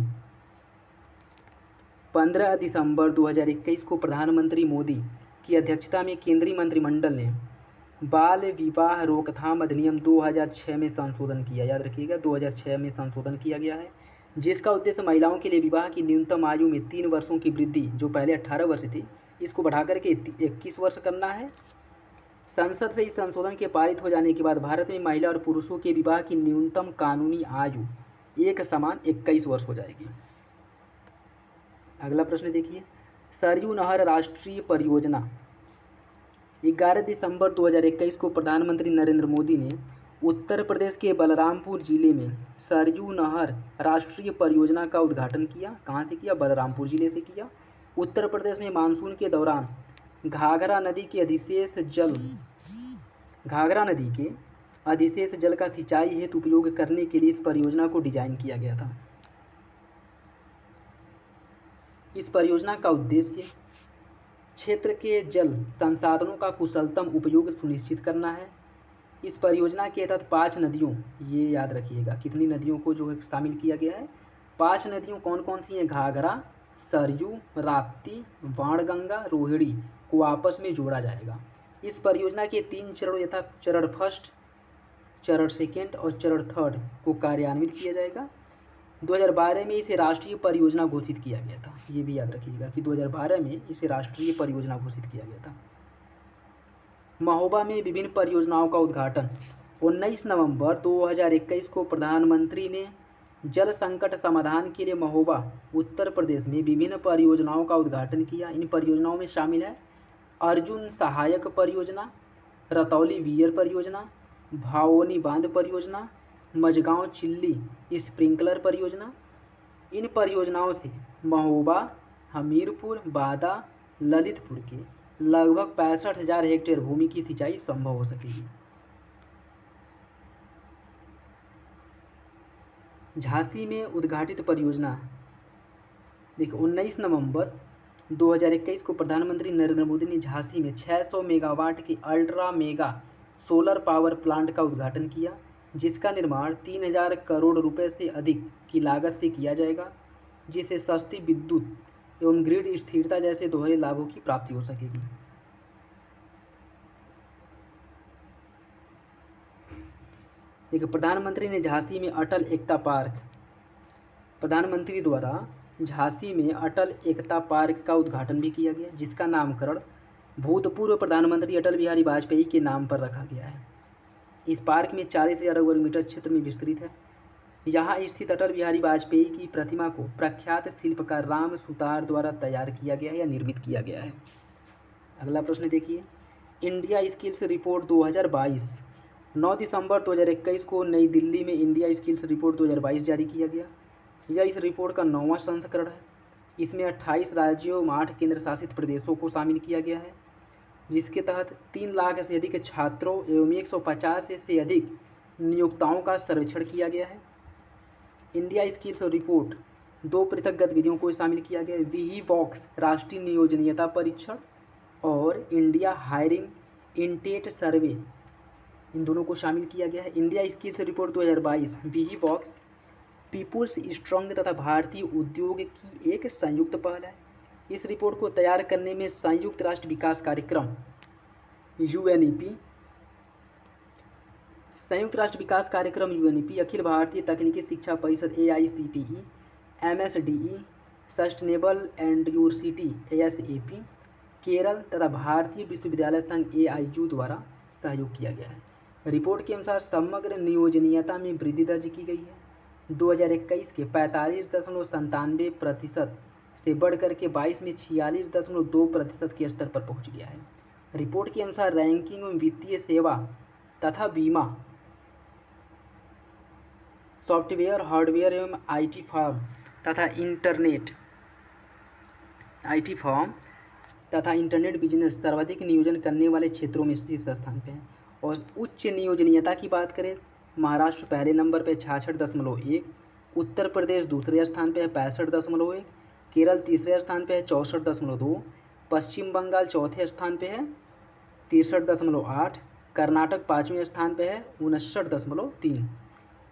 15 दिसंबर 2021 को प्रधानमंत्री मोदी की अध्यक्षता में केंद्रीय मंत्रिमंडल ने बाल विवाह रोकथाम अधिनियम 2006 में संशोधन किया। याद रखिएगा 2006 में संशोधन किया गया है, जिसका उद्देश्य महिलाओं के लिए विवाह की न्यूनतम आयु में 3 वर्षों की वृद्धि, जो पहले 18 वर्ष थी, इसको बढ़ाकर के 21 वर्ष करना है। संसद से इस संशोधन के पारित हो जाने के बाद भारत में महिला और पुरुषों के विवाह की न्यूनतम कानूनी आयु एक समान 21 वर्ष हो जाएगी। अगला प्रश्न देखिए, सरयू नहर राष्ट्रीय परियोजना। 11 दिसंबर 2021 को प्रधानमंत्री नरेंद्र मोदी ने उत्तर प्रदेश के बलरामपुर जिले में सरयू नहर राष्ट्रीय परियोजना का उद्घाटन किया। कहाँ से किया? बलरामपुर जिले से किया। उत्तर प्रदेश में मानसून के दौरान घाघरा नदी के अधिशेष जल का सिंचाई हेतु उपयोग करने के लिए इस परियोजना को डिजाइन किया गया था। इस परियोजना का उद्देश्य क्षेत्र के जल संसाधनों का कुशलतम उपयोग सुनिश्चित करना है। इस परियोजना के तहत 5 नदियों, ये याद रखिएगा कितनी नदियों को जो है शामिल किया गया है। 5 नदियों कौन कौन सी हैं? घाघरा, सरयू, राप्ती, बाणगंगा, रोहिणी को आपस में जोड़ा जाएगा। इस परियोजना के 3 चरण यथा चरण फर्स्ट, चरण सेकेंड और चरण थर्ड को कार्यान्वित किया जाएगा। 2012 में इसे राष्ट्रीय परियोजना घोषित किया गया था। ये भी याद रखिएगा कि 2012 में इसे राष्ट्रीय परियोजना घोषित किया गया था। महोबा में विभिन्न परियोजनाओं का उद्घाटन। 19 नवंबर 2021 को प्रधानमंत्री ने जल संकट समाधान के लिए महोबा उत्तर प्रदेश में विभिन्न परियोजनाओं का उद्घाटन किया। इन परियोजनाओं में शामिल है अर्जुन सहायक परियोजना, रतौली वीयर परियोजना, भावोनी बांध परियोजना, मझगांव चिल्ली स्प्रिंकलर परियोजना। इन परियोजनाओं से महोबा, हमीरपुर, बादा, ललितपुर के लगभग 65,000 हेक्टेयर भूमि की सिंचाई संभव हो सकेगी। झांसी में उद्घाटित परियोजना। देखिए 19 नवंबर 2021 को प्रधानमंत्री नरेंद्र मोदी ने झांसी में 600 मेगावाट के ultra mega solar power plant का उद्घाटन किया, जिसका निर्माण 3000 करोड़ रुपए से अधिक की लागत से किया जाएगा, जिससे सस्ती विद्युत एवं ग्रिड स्थिरता जैसे दोहरे लाभों की प्राप्ति हो सकेगी। देखिए प्रधानमंत्री ने झांसी में अटल एकता पार्क, प्रधानमंत्री द्वारा झांसी में अटल एकता पार्क का उद्घाटन भी किया गया, जिसका नामकरण भूतपूर्व प्रधानमंत्री अटल बिहारी वाजपेयी के नाम पर रखा गया है। इस पार्क में 40,000 वर्ग मीटर क्षेत्र में विस्तृत है। यहाँ स्थित अटल बिहारी वाजपेयी की प्रतिमा को प्रख्यात शिल्पकार राम सुतार द्वारा तैयार किया गया है या निर्मित किया गया है। अगला प्रश्न देखिए, इंडिया स्किल्स रिपोर्ट 2022। 9 दिसंबर 2021 को नई दिल्ली में इंडिया स्किल्स रिपोर्ट 2022 जारी किया गया। यह इस रिपोर्ट का 9वां संस्करण है। इसमें 28 राज्यों एवं 8 केंद्र शासित प्रदेशों को शामिल किया गया है, जिसके तहत 3 लाख से अधिक छात्रों एवं 150 से अधिक नियोक्ताओं का सर्वेक्षण किया गया है। इंडिया स्किल्स रिपोर्ट दो पृथक गतिविधियों को शामिल किया गया है, विहीवॉक्स राष्ट्रीय नियोजनीयता परीक्षण और इंडिया हायरिंग इंटेट सर्वे, इन दोनों को शामिल किया गया है। India skills report 2022 Wheebox People Strong तथा भारतीय उद्योग की एक संयुक्त पहल है। इस रिपोर्ट को तैयार करने में संयुक्त राष्ट्र विकास कार्यक्रम यूएनईपी, संयुक्त राष्ट्र विकास कार्यक्रम यूएनईपी, अखिल भारतीय तकनीकी शिक्षा परिषद AICTE, MSDE, sustainable and university ASAP, Kerala तथा भारतीय विश्वविद्यालय संघ एआईयू द्वारा सहयोग किया गया है। रिपोर्ट के अनुसार समग्र नियोजनीयता में वृद्धि दर्ज की गई है। 2021 के 45.97% से बढ़कर के 22 में 46.2% के स्तर पर पहुंच गया है। रिपोर्ट के अनुसार रैंकिंग में वित्तीय सेवा तथा बीमा, सॉफ्टवेयर, हार्डवेयर एवं आईटी फर्म तथा इंटरनेट बिजनेस सर्वाधिक नियोजन करने वाले क्षेत्रों में शीर्ष स्थान पे है। और उच्च नियोजनीयता की बात करें, महाराष्ट्र पहले नंबर पे 66.1, उत्तर प्रदेश दूसरे स्थान पे है 65.1, केरल तीसरे स्थान पे है 64.2, पश्चिम बंगाल चौथे स्थान पे है 63.8, कर्नाटक पाँचवें स्थान पे है 59.3।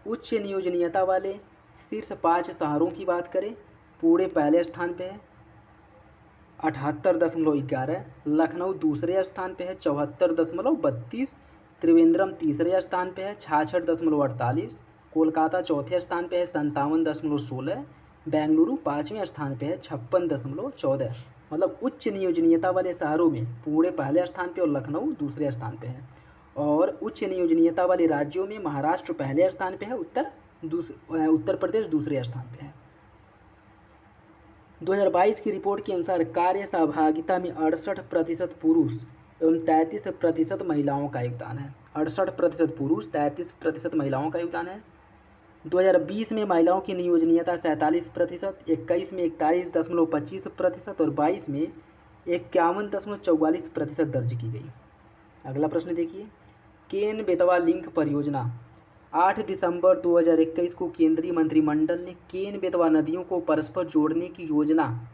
उच्च नियोजनीयता वाले शीर्ष 5 शहरों की बात करें, पुणे पहले स्थान पे है 78.11, लखनऊ दूसरे स्थान पे है 74.32, त्रिवेंद्रम तीसरे स्थान पे है 66.48, कोलकाता चौथे स्थान पे है 57.16, बेंगलुरु पाँचवें स्थान पे है 56.14। मतलब उच्च नियोजनीयता वाले शहरों में पुणे पहले स्थान पे और लखनऊ दूसरे स्थान पे है। और उच्च नियोजनीयता वाले राज्यों में महाराष्ट्र पहले स्थान पे है, उत्तर प्रदेश दूसरे स्थान पे है। 2022 की रिपोर्ट के अनुसार कार्य सहभागिता में 68% पुरुष एवं 33% महिलाओं का योगदान है। 68% पुरुष, 33% महिलाओं का योगदान है। 2020 में महिलाओं की नियोजनीयता 47%, 21 में 41.25% और 22 में 51.44% दर्ज की गई। अगला प्रश्न देखिए, केन बेतवा लिंक परियोजना 8 दिसंबर 2021 को केंद्रीय मंत्रिमंडल ने केन बेतवा नदियों को परस्पर जोड़ने की योजना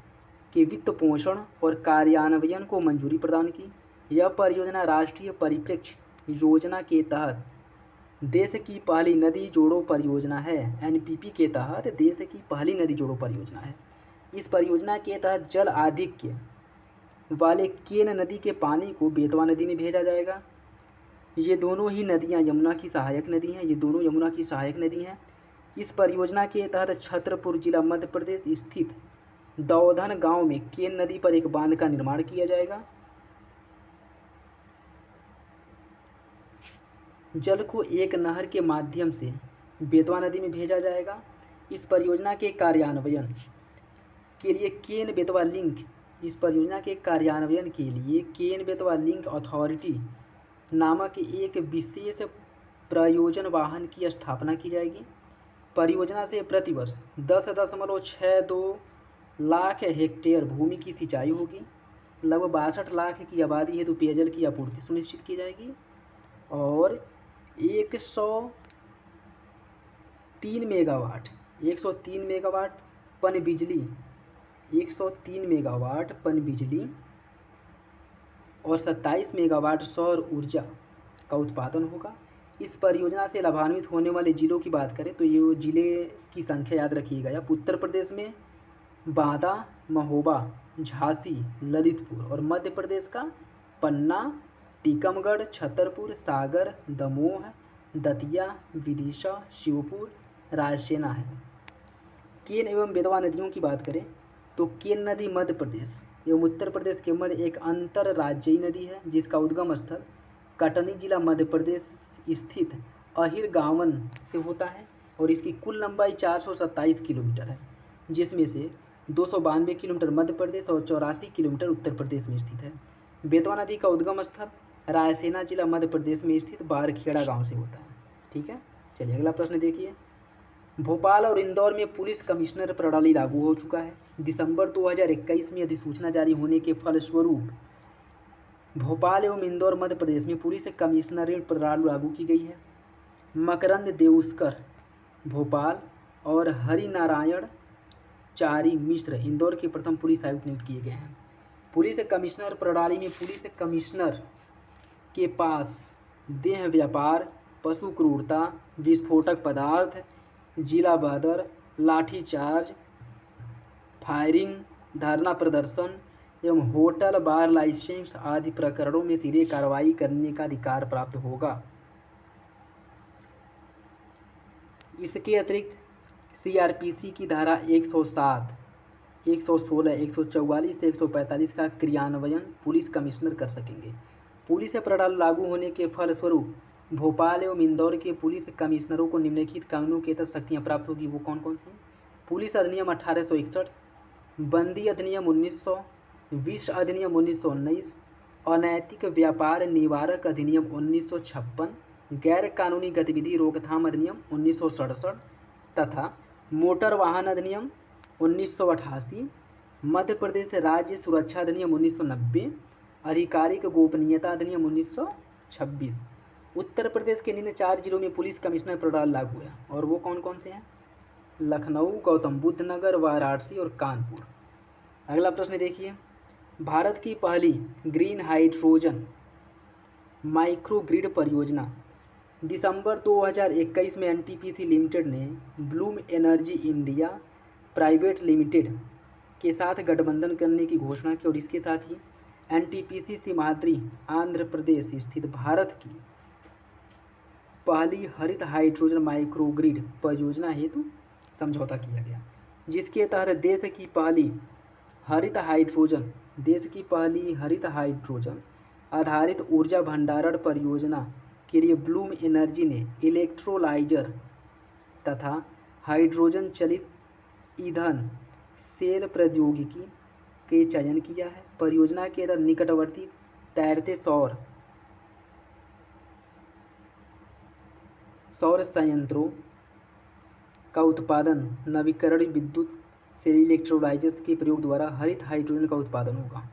के वित्त पोषण और कार्यान्वयन को मंजूरी प्रदान की। यह परियोजना राष्ट्रीय परिप्रेक्ष्य योजना के तहत देश की पहली नदी जोड़ो परियोजना है। एनपीपी के तहत देश की पहली नदी जोड़ो परियोजना है। इस परियोजना के तहत जल आधिक्य वाले केन नदी के पानी को बेतवा नदी में भेजा जाएगा। ये दोनों ही नदियाँ यमुना की सहायक नदी हैं। इस परियोजना के तहत छतरपुर जिला मध्य प्रदेश स्थित दौधन गांव में केन नदी पर एक बांध का निर्माण किया जाएगा। जल को एक नहर के माध्यम से बेतवा नदी में भेजा जाएगा। इस परियोजना के कार्यान्वयन के लिए केन बेतवा लिंक अथॉरिटी नामक एक विशेष प्रयोजन वाहन की स्थापना की जाएगी। परियोजना से प्रतिवर्ष 10.62 लाख हेक्टेयर भूमि की सिंचाई होगी। लगभग 62 लाख की आबादी हेतु पेयजल की आपूर्ति सुनिश्चित की जाएगी और 103 मेगावाट पनबिजली और 27 मेगावाट सौर ऊर्जा का उत्पादन होगा। इस परियोजना से लाभान्वित होने वाले जिलों की बात करें तो ये जिले की संख्या याद रखिएगा। या उत्तर प्रदेश में बांदा, महोबा, झांसी, ललितपुर और मध्य प्रदेश का पन्ना, टीकमगढ़, छतरपुर, सागर, दमोह, दतिया, विदिशा, शिवपुर, रायसेना है। केन एवं बेतवा नदियों की बात करें तो केन नदी मध्य प्रदेश एवं उत्तर प्रदेश के मध्य एक अंतरराज्यीय नदी है, जिसका उद्गम स्थल कटनी जिला मध्य प्रदेश स्थित अहिर गांवन से होता है और इसकी कुल लंबाई 427 किलोमीटर है, जिसमें से 292 किलोमीटर मध्य प्रदेश और 84 किलोमीटर उत्तर प्रदेश में स्थित है। बेतवा नदी का उद्गम स्थल रायसेना जिला मध्य प्रदेश में स्थित बारखेड़ा गांव से होता है। ठीक है, चलिए अगला प्रश्न देखिए। भोपाल और इंदौर में पुलिस कमिश्नर प्रणाली लागू हो चुका है। दिसंबर 2021 में अधिसूचना जारी होने के फलस्वरूप भोपाल एवं इंदौर मध्य प्रदेश में पुलिस कमिश्नरेट प्रणाली लागू की गई है। मकरंद देउस्कर भोपाल और हरिनारायण चारी मिश्र इंदौर के प्रथम पुलिस आयुक्त नियुक्त किए गए हैं। पुलिस कमिश्नर प्रणाली में पुलिस कमिश्नर के पास देह व्यापार, पशु क्रूरता, विस्फोटक पदार्थ, जिला बदर, लाठीचार्ज, फायरिंग, धरना प्रदर्शन एवं होटल बार लाइसेंस आदि प्रकरणों में सीधे कार्रवाई करने का अधिकार प्राप्त होगा। इसके अतिरिक्त सीआरपीसी की धारा 107, 116, 144 से 145 का क्रियान्वयन पुलिस कमिश्नर कर सकेंगे। पुलिस प्रणाली लागू होने के फलस्वरूप भोपाल एवं इंदौर के पुलिस कमिश्नरों को निम्नलिखित कानूनों के तहत शक्तियाँ प्राप्त होगी। वो कौन कौन सी? पुलिस अधिनियम 1861, बंदी अधिनियम 1900, विष अधिनियम 1919, अनैतिक व्यापार निवारक अधिनियम 1956, गैर कानूनी गतिविधि रोकथाम अधिनियम 1967 तथा मोटर वाहन अधिनियम 1988, मध्य प्रदेश राज्य सुरक्षा अधिनियम 1990, आधिकारिक गोपनीयता अधिनियम 1926। उत्तर प्रदेश के निम्न 4 जिलों में पुलिस कमिश्नर प्रणाली लागू है और वो कौन कौन से हैं? लखनऊ, गौतम बुद्ध नगर, वाराणसी और कानपुर। अगला प्रश्न देखिए, भारत की पहली ग्रीन हाइड्रोजन माइक्रोग्रिड परियोजना दिसंबर 2021 में एनटीपीसी लिमिटेड ने Bloom energy India private limited के साथ गठबंधन करने की घोषणा की और इसके साथ ही एनटीपीसी सिमाद्री आंध्र प्रदेश स्थित भारत की पहली हरित हाइड्रोजन माइक्रोग्रिड परियोजना हेतु समझौता किया गया, जिसके तहत देश की पहली हरित हाइड्रोजन आधारित ऊर्जा भंडारण परियोजना के लिए ब्लूम एनर्जी ने इलेक्ट्रोलाइजर तथा हाइड्रोजन चलित ईंधन सेल प्रौद्योगिकी के चयन किया है। परियोजना के तहत निकटवर्ती तैरते सौर संयंत्रों का उत्पादन नवीकरणीय विद्युत से इलेक्ट्रोलाइजर्स के प्रयोग द्वारा हरित हाइड्रोजन का उत्पादन होगा।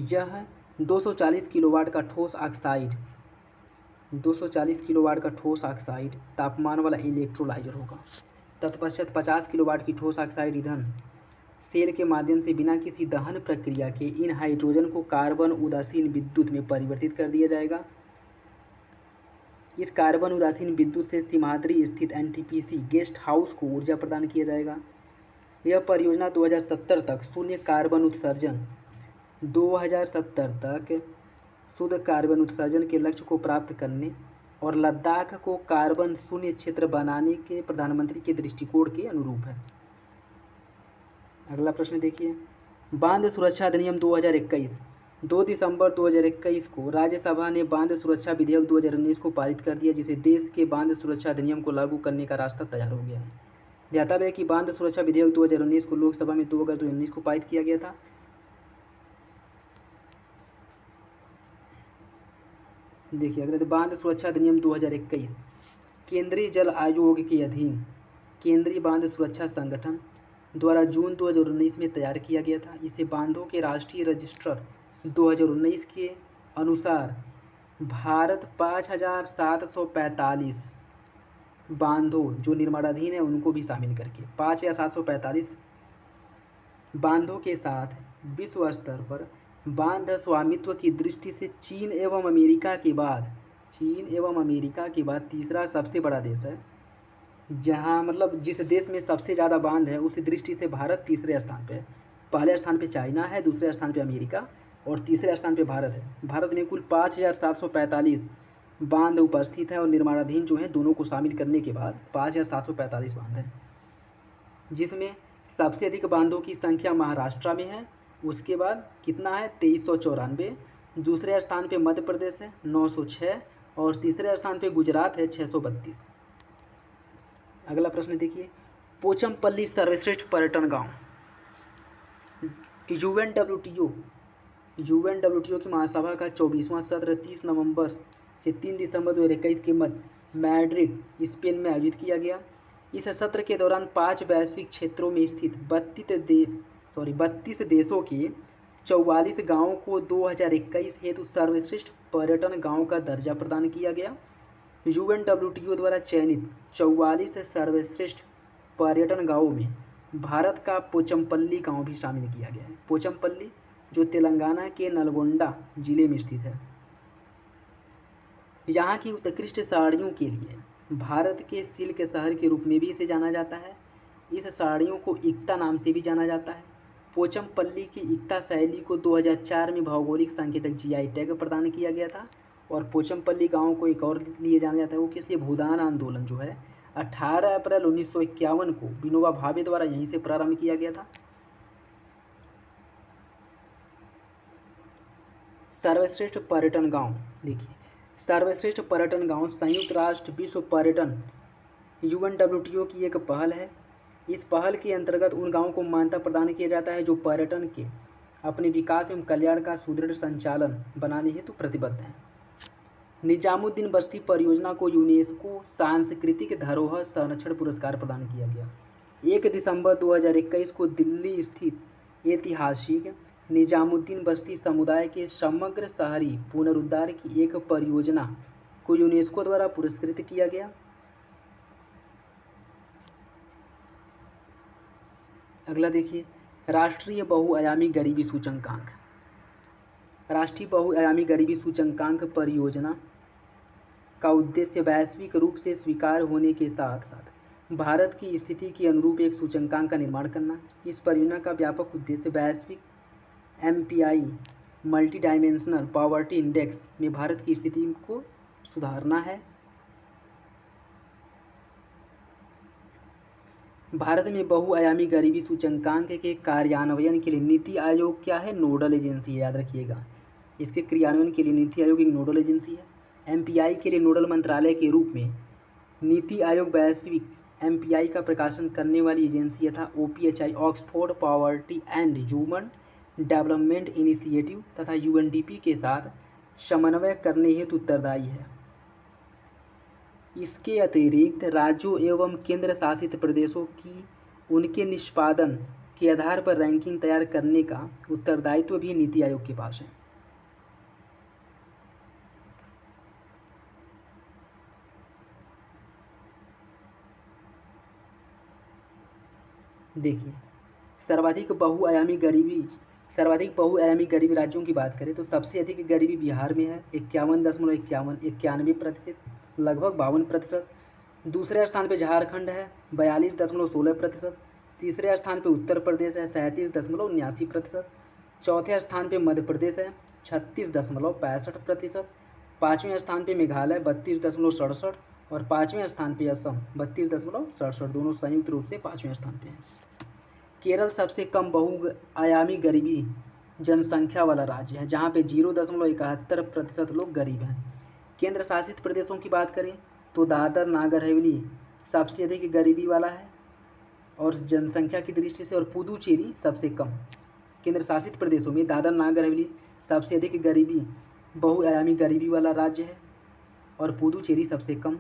यह 240 किलोवाट का ठोस ऑक्साइड तापमान वाला इलेक्ट्रोलाइजर होगा। तत्पश्चात 50 किलोवाट की ठोस ऑक्साइड ईंधन सेल के माध्यम से बिना किसी दहन प्रक्रिया के इन हाइड्रोजन को कार्बन उदासीन विद्युत में परिवर्तित कर दिया जाएगा। इस कार्बन उदासीन विद्युत से सिमाद्री स्थित एनटीपीसी गेस्ट हाउस को ऊर्जा प्रदान किया जाएगा। यह परियोजना 2070 तक शुद्ध कार्बन उत्सर्जन के लक्ष्य को प्राप्त करने और लद्दाख को कार्बन शून्य क्षेत्र बनाने के प्रधानमंत्री के दृष्टिकोण के अनुरूप है। अगला प्रश्न देखिए, बांध सुरक्षा अधिनियम 2021 2 दिसंबर 2021 को राज्यसभा ने बांध सुरक्षा विधेयक 2019 को पारित कर दिया, जिसे देश के बांध सुरक्षा अधिनियम को लागू करने का रास्ता तैयार हो गया है। ध्यातव्य है कि बांध सुरक्षा विधेयक 2019 को लोकसभा में 2 अगस्त 2019 को पारित किया गया था। देखिए अगले बांध सुरक्षा अधिनियम 2021 केंद्रीय जल आयोग के अधीन केंद्रीय बांध सुरक्षा संगठन द्वारा जून 2019 में तैयार किया गया था। इसे बांधों के राष्ट्रीय रजिस्टर 2019 के अनुसार भारत 5745 बांधों जो निर्माणाधीन है उनको भी शामिल करके 5745 बांधों के साथ विश्व स्तर पर बांध स्वामित्व की दृष्टि से चीन एवं अमेरिका के बाद तीसरा सबसे बड़ा देश है। जहां मतलब जिस देश में सबसे ज़्यादा बांध है उस दृष्टि से भारत तीसरे स्थान पे है। पहले स्थान पे चाइना है, दूसरे स्थान पे अमेरिका और तीसरे स्थान पे भारत है। भारत में कुल 5745 बांध उपस्थित है और निर्माणाधीन जो है दोनों को शामिल करने के बाद 5745 बांध है, जिसमें सबसे अधिक बांधों की संख्या महाराष्ट्र में है। उसके बाद कितना है 2394, दूसरे स्थान पे मध्य प्रदेश है 906 और तीसरे स्थान पे गुजरात है 632। अगला प्रश्न देखिए, पोचमपल्ली सर्वश्रेष्ठ पर्यटन गांव। यूएनडब्ल्यूटीओ की महासभा का 24वां सत्र 30 नवंबर से 3 दिसंबर 2021 के मध्य मैड्रिड स्पेन में आयोजित किया गया। इस सत्र के दौरान 5 वैश्विक क्षेत्रों में स्थित 32 देशों के 44 गाँवों को 2021 हेतु सर्वश्रेष्ठ पर्यटन गाँव का दर्जा प्रदान किया गया। UNWTO द्वारा चयनित 44 सर्वश्रेष्ठ पर्यटन गाँवों में भारत का पोचमपल्ली गाँव भी शामिल किया गया है। पोचमपल्ली जो तेलंगाना के नलगोंडा जिले में स्थित है। यहाँ की उत्कृष्ट साड़ियों के लिए भारत के सिल्क शहर के रूप में भी इसे जाना जाता है। इस साड़ियों को इक्ता नाम से भी जाना जाता है। पोचमपल्ली की इक्ता शैली को 2004 में भौगोलिक सांकेतिक GI टैग प्रदान किया गया था। और पोचमपल्ली गाँव को एक और लिए जाना जाता है, वो किस लिए? भूदान आंदोलन जो है 18 अप्रैल 1951 को विनोबा भावे द्वारा यहीं से प्रारंभ किया गया था। सर्वश्रेष्ठ पर्यटन गांव देखिए, सर्वश्रेष्ठ पर्यटन गांव संयुक्त राष्ट्र विश्व पर्यटन UNWTO की एक पहल है। इस पहल के अंतर्गत उन गांवों को मान्यता प्रदान किया जाता है जो पर्यटन के अपने विकास एवं कल्याण का सुदृढ़ संचालन बनाने हेतु प्रतिबद्ध हैं। निजामुद्दीन बस्ती परियोजना को यूनेस्को सांस्कृतिक धरोहर संरक्षण पुरस्कार प्रदान किया गया। 1 दिसंबर 2021 को दिल्ली स्थित ऐतिहासिक निजामुद्दीन बस्ती समुदाय के समग्र शहरी पुनरुद्धार की एक परियोजना को यूनेस्को द्वारा पुरस्कृत किया गया। अगला देखिए, राष्ट्रीय बहुआयामी गरीबी सूचकांक। राष्ट्रीय बहुआयामी गरीबी सूचकांक परियोजना का उद्देश्य वैश्विक रूप से स्वीकार होने के साथ साथ भारत की स्थिति के अनुरूप एक सूचकांक का निर्माण करना। इस परियोजना का व्यापक उद्देश्य वैश्विक MPI multi dimensional poverty index में भारत की स्थिति को सुधारना है। भारत में बहुआयामी गरीबी सूचकांक के कार्यान्वयन के लिए नीति आयोग क्या है? नोडल एजेंसी है, याद रखिएगा। इसके क्रियान्वयन के लिए नीति आयोग एक नोडल एजेंसी है। MPI के लिए नोडल मंत्रालय के रूप में नीति आयोग वैश्विक MPI का प्रकाशन करने वाली एजेंसी तथा OPHI Oxford poverty and human development initiative तथा UNDP के साथ समन्वय करने हेतु उत्तरदायी है। इसके अतिरिक्त राज्यों एवं केंद्र शासित प्रदेशों की उनके निष्पादन के आधार पर रैंकिंग तैयार करने का उत्तरदायित्व भी नीति आयोग के पास है। देखिए, सर्वाधिक बहुआयामी गरीबी राज्यों की बात करें तो सबसे अधिक गरीबी बिहार में है 91% लगभग 52%। दूसरे स्थान पे झारखंड है 42.16%। तीसरे स्थान पे उत्तर प्रदेश है 37.79%। चौथे स्थान पे मध्य प्रदेश है 36.65%। पाँचवें स्थान पे मेघालय 32.67 और पाँचवें स्थान पे असम 32.67, दोनों संयुक्त रूप से पाँचवें स्थान पे हैं। केरल सबसे कम बहुआयामी गरीबी जनसंख्या वाला राज्य है, जहाँ पे 0.71% लोग गरीब हैं। केंद्र शासित प्रदेशों की बात करें तो दादर नागर हवेली सबसे अधिक गरीबी वाला है और जनसंख्या की दृष्टि से, और पुदुचेरी सबसे कम। केंद्र शासित प्रदेशों में दादर नागर हवेली सबसे अधिक बहुआयामी गरीबी वाला राज्य है और पुदुचेरी सबसे कम।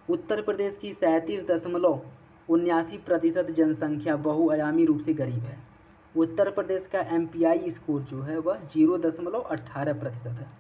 उत्तर प्रदेश की 37.79% जनसंख्या बहुआयामी रूप से गरीब है। उत्तर प्रदेश का MPI स्कोर जो है वह 0.18% है।